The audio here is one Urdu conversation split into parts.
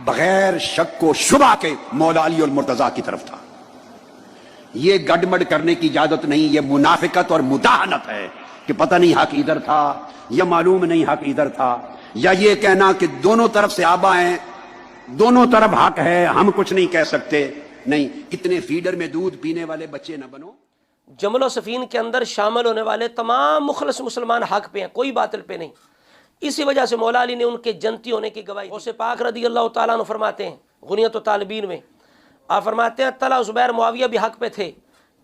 بغیر شک و شبہ کے مولا علی اور مرتضیٰ کی طرف تھا. یہ گڈمڈ کرنے کی اجازت نہیں. یہ منافقت اور مداہنت ہے کہ پتہ نہیں حق ادھر تھا یا معلوم نہیں حق ادھر تھا, یا یہ کہنا کہ دونوں طرف سے آبا ہیں, دونوں طرف حق ہے, ہم کچھ نہیں کہہ سکتے. نہیں, اتنے فیڈر میں دودھ پینے والے بچے نہ بنو. جمل و صفین کے اندر شامل ہونے والے تمام مخلص مسلمان حق پہ ہیں, کوئی باطل پہ نہیں. اسی وجہ سے مولا علی نے ان کے جنتی ہونے کی گواہی. غوث پاک رضی اللہ تعالیٰ عنہ فرماتے ہیں غنیت و طالبین میں, آپ فرماتے ہیں طلحہ زبیر معاویہ بھی حق پہ تھے.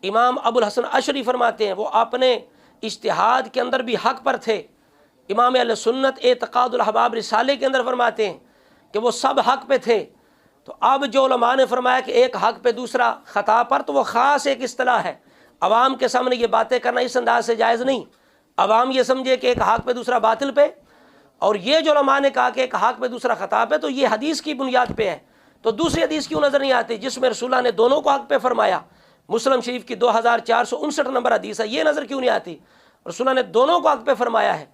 امام ابو الحسن اشعری فرماتے ہیں وہ اپنے اجتہاد کے اندر بھی حق پر تھے. امام اہل سنت اعتقاد الاحباب رسالے کے اندر فرماتے ہیں کہ وہ سب حق پہ تھے. تو اب جو علماء نے فرمایا کہ ایک حق پہ دوسرا خطا پر, تو وہ خاص ایک اصطلاح ہے. عوام کے سامنے یہ باتیں کرنا اس انداز سے جائز نہیں. عوام یہ سمجھے کہ ایک حق پہ دوسرا باطل پہ, اور یہ جو علماء نے کہا کہ ایک حق پہ دوسرا خطا پہ, تو یہ حدیث کی بنیاد پہ ہے. تو دوسری حدیث کیوں نظر نہیں آتی جس میں رسول اللہ نے دونوں کو حق پہ فرمایا؟ مسلم شریف کی 2459 نمبر حدیث ہے, یہ نظر کیوں نہیں آتی؟ رسول اللہ نے دونوں کو حق پہ فرمایا ہے.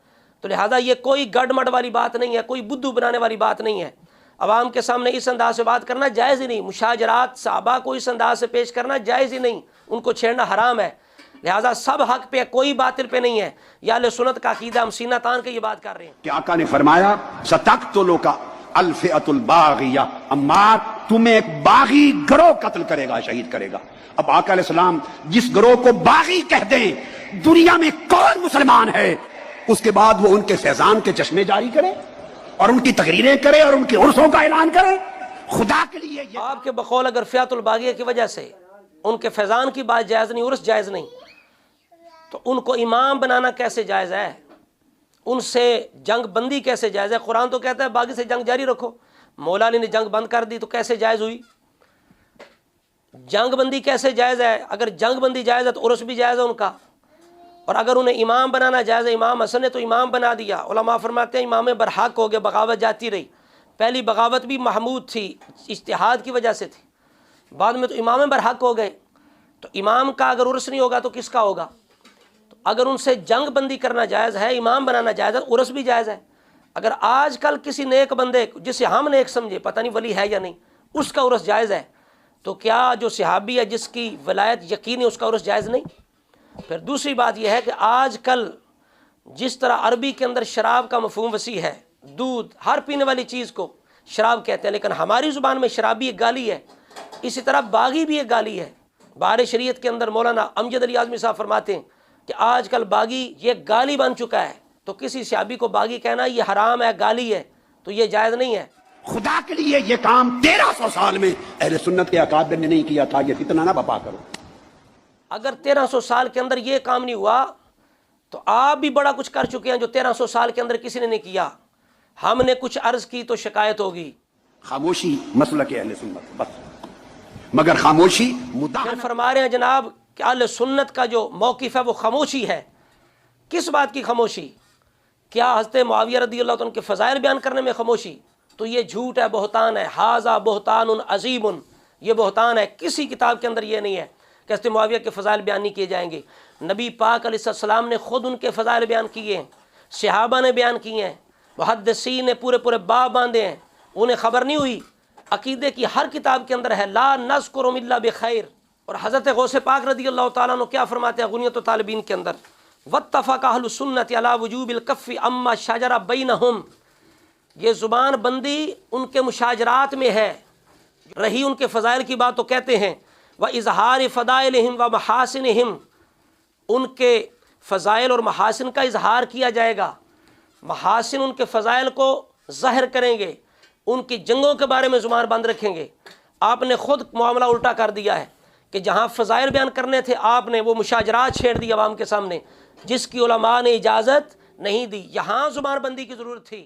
تو لہٰذا یہ کوئی گڈ مڈ والی بات نہیں ہے, کوئی بدھو بنانے والی بات نہیں ہے. عوام کے سامنے اس انداز سے بات کرنا جائز ہی نہیں. مشاجرات صحابہ کو اس انداز سے پیش کرنا جائز ہی نہیں, ان کو چھیڑنا حرام ہے. لہٰذا سب حق پہ, کوئی باطل پہ نہیں ہے. یا اہل سنت کا عقیدہ, ہم سینہ تان کے یہ بات کر رہے ہیں کہ آقا نے فرمایا ستقتلک الفئۃ الباغیہ, عمار تمہیں ایک باغی گروہ قتل کرے گا, شہید کرے گا. اب آقا علیہ السلام جس گروہ کو باغی کہہ دیں, دنیا میں کون مسلمان ہے اس کے بعد وہ ان کے فیضان کے چشمے جاری کرے اور ان کی تقریریں کرے اور ان کی عرسوں کا اعلان کرے؟ خدا کے لیے یہ آپ کے بقول اگر فیات الباغیہ کی وجہ سے ان کے فیضان کی بات جائز نہیں, عرس جائز نہیں, تو ان کو امام بنانا کیسے جائز ہے؟ ان سے جنگ بندی کیسے جائز ہے؟ قرآن تو کہتا ہے باغی سے جنگ جاری رکھو. مولا علی نے جنگ بند کر دی تو کیسے جائز ہوئی؟ جنگ بندی کیسے جائز ہے؟ اگر جنگ بندی جائز ہے تو عرس بھی جائز ہے ان کا. اور اگر انہیں امام بنانا جائز ہے, امام حسن نے تو امام بنا دیا. علماء فرماتے ہیں امام برحق ہو گئے, بغاوت جاتی رہی. پہلی بغاوت بھی محمود تھی, اجتہاد کی وجہ سے تھی, بعد میں تو امام برحق ہو گئے. تو امام کا اگر عرس نہیں ہوگا تو کس کا ہوگا؟ تو اگر ان سے جنگ بندی کرنا جائز ہے, امام بنانا جائز ہے, عرس بھی جائز ہے. اگر آج کل کسی نیک بندے جسے ہم نیک سمجھے, پتہ نہیں ولی ہے یا نہیں, اس کا عرس جائز ہے, تو کیا جو صحابی ہے جس کی ولایت یقینی اس کا عرس جائز نہیں؟ پھر دوسری بات یہ ہے کہ آج کل جس طرح عربی کے اندر شراب کا مفہوم وسیع ہے, دودھ ہر پینے والی چیز کو شراب کہتے ہیں, لیکن ہماری زبان میں شرابی ایک گالی ہے, اسی طرح باغی بھی ایک گالی ہے. بہار شریعت کے اندر مولانا امجد علی اعظمی صاحب فرماتے ہیں کہ آج کل باغی یہ گالی بن چکا ہے, تو کسی صحابی کو باغی کہنا یہ حرام ہے, گالی ہے, تو یہ جائز نہیں ہے. خدا کے لیے یہ کام 1300 سال میں اہل سنت کے اکابر نے نہیں کیا تھا. یہ فتنہ نہ بپا کرو. اگر 1300 سال کے اندر یہ کام نہیں ہوا تو آپ بھی بڑا کچھ کر چکے ہیں جو 1300 سال کے اندر کسی نے نہیں کیا. ہم نے کچھ عرض کی تو شکایت ہوگی. خاموشی مسلک اہل سنت بس, مگر خاموشی پھر فرما رہے ہیں جناب کہ اہل سنت کا جو موقف ہے وہ خاموشی ہے. کس بات کی خاموشی؟ کیا حضرت معاویہ رضی اللہ عنہ کے فضائل بیان کرنے میں خاموشی؟ تو یہ جھوٹ ہے, بہتان ہے. ھذا بہتان عظیم, یہ بہتان ہے. کسی کتاب کے اندر یہ نہیں ہے کہ حضرت معاویہ کے فضائل بیان نہیں کیے جائیں گے. نبی پاک علیہ السلام نے خود ان کے فضائل بیان کیے ہیں, صحابہ نے بیان کیے ہیں, محدثین نے پورے باب باندھے ہیں. انہیں خبر نہیں ہوئی؟ عقیدے کی ہر کتاب کے اندر ہے لا نذکرهم الا بخیر. اور حضرت غوث پاک رضی اللہ تعالیٰ عنہ کیا فرماتے ہیں غنیت و طالبین کے اندر؟ واتفق اہل السنت علی وجوب الکف اما شجر بینہم. یہ زبان بندی ان کے مشاجرات میں ہے. رہی ان کے فضائل کی بات تو کہتے ہیں وَإِظْهَارِ فَضَائِلِهِمْ وَمَحَاسِنِهِمْ, ان کے فضائل اور محاسن کا اظہار کیا جائے گا. محاسن ان کے فضائل کو ظاہر کریں گے, ان کی جنگوں کے بارے میں زبان بند رکھیں گے. آپ نے خود معاملہ الٹا کر دیا ہے کہ جہاں فضائل بیان کرنے تھے آپ نے وہ مشاجرات چھیڑ دی عوام کے سامنے, جس کی علماء نے اجازت نہیں دی. یہاں زبان بندی کی ضرورت تھی.